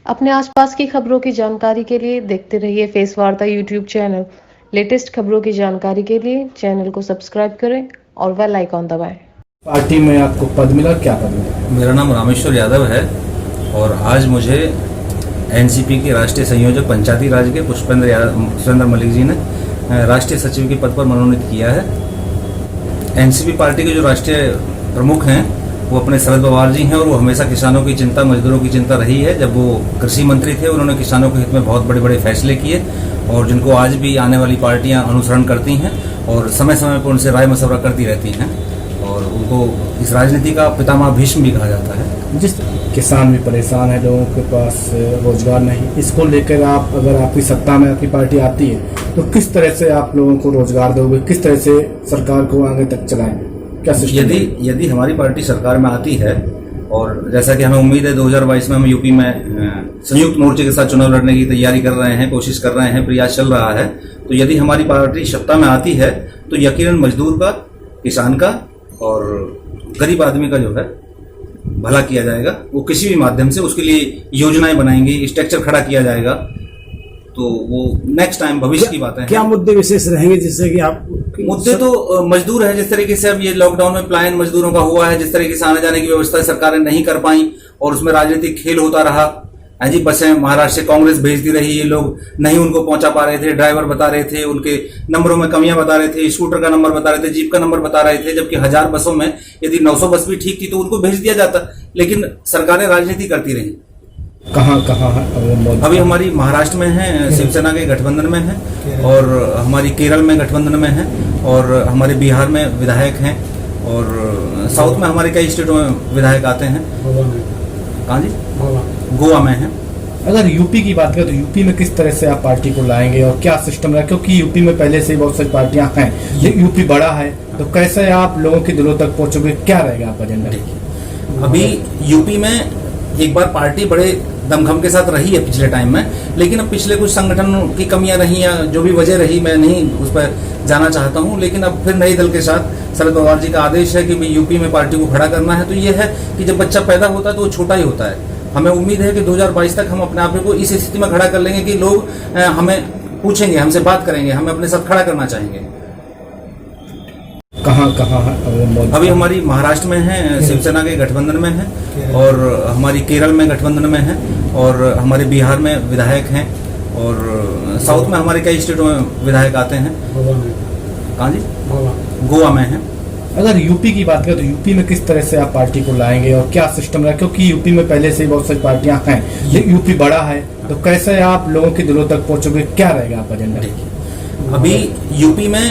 अपने आसपास की खबरों की जानकारी के लिए देखते रहिए फेस वार्ता यूट्यूब चैनल। लेटेस्ट खबरों की जानकारी के लिए चैनल को सब्सक्राइब करें और बेल आइकॉन दबाएं। पार्टी में आपको पद मिला, क्या पद मिला? मेरा नाम रामेश्वर यादव है और आज मुझे एनसीपी के राष्ट्रीय संयोजक पंचायती राज के पुष्पेंद्र मलिक जी ने राष्ट्रीय सचिव के पद पर मनोनीत किया है। एनसीपी पार्टी के जो राष्ट्रीय प्रमुख हैं वो अपने शरद पवार जी हैं और वो हमेशा किसानों की चिंता, मजदूरों की चिंता रही है। जब वो कृषि मंत्री थे उन्होंने किसानों के हित में बहुत बड़े बड़े फैसले किए और जिनको आज भी आने वाली पार्टियां अनुसरण करती हैं और समय समय पर उनसे राय मशवरा करती रहती हैं और उनको इस राजनीति का पितामह भीष्म भी कहा जाता है। जिस किसान भी परेशान है, लोगों के पास रोजगार नहीं, इसको लेकर आप अगर आपकी सत्ता में आपकी पार्टी आती है तो किस तरह से आप लोगों को रोजगार दोगे, किस तरह से सरकार को आगे तक चलाएंगे, क्या सिस्टम? यदि हमारी पार्टी सरकार में आती है और जैसा कि हमें उम्मीद है 2022 में हम यूपी में संयुक्त मोर्चे के साथ चुनाव लड़ने की तैयारी कर रहे हैं, कोशिश कर रहे हैं, प्रयास चल रहा है, तो यदि हमारी पार्टी सत्ता में आती है तो यकीनन मजदूर का, किसान का और गरीब आदमी का जो है भला किया जाएगा। वो किसी भी माध्यम से उसके लिए योजनाएं बनाएंगी, स्ट्रक्चर खड़ा किया जाएगा। तो वो नेक्स्ट टाइम भविष्य की बातें हैं। क्या मुद्दे विशेष रहेंगे जिससे कि आप? मुद्दे तो मजदूर है, जिस तरीके से अब ये लॉकडाउन में पलायन मजदूरों का हुआ है, जिस तरीके से आने जाने की व्यवस्था सरकारें नहीं कर पाई और उसमें राजनीतिक खेल होता रहा। हाँ जी, बसें महाराष्ट्र से कांग्रेस भेजती रही, ये लोग नहीं उनको पहुंचा पा रहे थे, ड्राइवर बता रहे थे, उनके नंबरों में कमियां बता रहे थे, स्कूटर का नंबर बता रहे थे, जीप का नंबर बता रहे थे, जबकि 1000 बसों में यदि 900 बस भी ठीक थी तो उनको भेज दिया जाता, लेकिन सरकारें राजनीति करती रही। कहाँ कहाँ है? अभी हमारी महाराष्ट्र में है, शिवसेना के गठबंधन में है और हमारी केरल में गठबंधन में है और हमारे बिहार में विधायक हैं और साउथ में हमारे कई स्टेटों में विधायक आते हैं। कहाँ जी? गोवा में है। अगर यूपी की बात करें तो यूपी में किस तरह से आप पार्टी को लाएंगे और क्या सिस्टम रहा, क्योंकि यूपी में पहले से ही बहुत सारी पार्टियां हैं, ये यूपी बड़ा है, तो कैसे आप लोगों के दिलों तक पहुंचोगे, क्या रहेगा आपका एजेंडा? अभी यूपी में एक बार पार्टी बड़े दमखम के साथ रही है पिछले टाइम में, लेकिन अब पिछले कुछ संगठन की कमियां रही या जो भी वजह रही, मैं नहीं उस पर जाना चाहता हूं, लेकिन अब फिर नई दल के साथ शरद पवार जी का आदेश है कि भाई यूपी में पार्टी को खड़ा करना है। तो ये है कि जब बच्चा पैदा होता है तो वो छोटा ही होता है। हमें उम्मीद है कि 2022 तक हम अपने आप को इस स्थिति में खड़ा कर लेंगे कि लोग हमें पूछेंगे, हमसे बात करेंगे, हमें अपने साथ खड़ा करना चाहेंगे। कहाँ कहाँ है? अभी हमारी महाराष्ट्र में है, शिवसेना के गठबंधन में है और हमारी केरल में गठबंधन में है और हमारे बिहार में विधायक हैं और साउथ में हमारे कई स्टेटों में विधायक आते हैं। कहाँ जी? गोवा में है। अगर यूपी की बात करें तो यूपी में किस तरह से आप पार्टी को लाएंगे और क्या सिस्टम रहा, क्योंकि यूपी में पहले से ही बहुत सारी पार्टियां हैं, ये यूपी बड़ा है, तो कैसे आप लोगों के दिलों तक पहुंचोगे, क्या रहेगा आपका एजेंडा? अभी यूपी में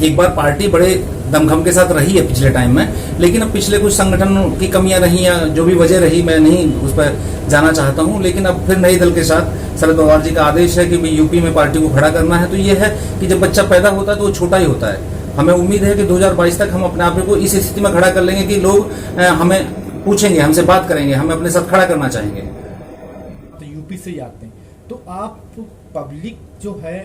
एक बार पार्टी बड़े दमखम के साथ रही है पिछले टाइम में, लेकिन अब पिछले कुछ संगठन की कमियां रही या जो भी वजह रही, मैं नहीं उस पर जाना चाहता हूं, लेकिन अब फिर नई दल के साथ शरद पवार जी का आदेश है कि भाई यूपी में पार्टी को खड़ा करना है। तो ये है कि जब बच्चा पैदा होता है तो वो छोटा ही होता है। हमें उम्मीद है कि 2022 तक हम अपने आप को इस स्थिति में खड़ा कर लेंगे कि लोग हमें पूछेंगे, हमसे बात करेंगे, हमें अपने साथ खड़ा करना चाहेंगे। तो यूपी से ही आते हैं, तो आप पब्लिक जो है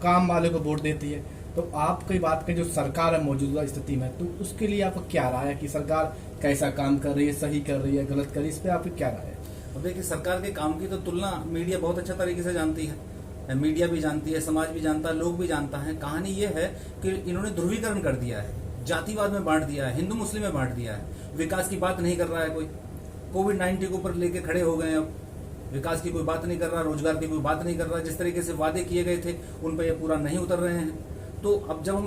काम वाले को वोट देती है, तो आप कई बात करें जो सरकार है मौजूदा स्थिति में, तो उसके लिए आपको क्या राय है कि सरकार कैसा काम कर रही है, सही कर रही है, गलत कर रही है, इस पे आपकी क्या राय है? अब देखिए, सरकार के काम की तो तुलना मीडिया बहुत अच्छा तरीके से जानती है, मीडिया भी जानती है, समाज भी जानता है, लोग भी जानता है। कहानी ये है कि इन्होंने ध्रुवीकरण कर दिया है, जातिवाद में बांट दिया है, हिंदू मुस्लिम में बांट दिया है, विकास की बात नहीं कर रहा है कोई। कोविड-19 के ऊपर लेके खड़े हो गए, अब विकास की कोई बात नहीं कर रहा, रोजगार की कोई बात नहीं कर रहा, जिस तरीके से वादे किए गए थे उन पर ये पूरा नहीं उतर रहे हैं। तो अब जब हम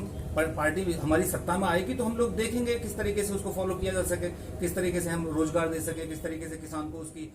पार्टी हमारी सत्ता में आएगी तो हम लोग देखेंगे किस तरीके से उसको फॉलो किया जा सके, किस तरीके से हम रोजगार दे सके, किस तरीके से किसान को उसकी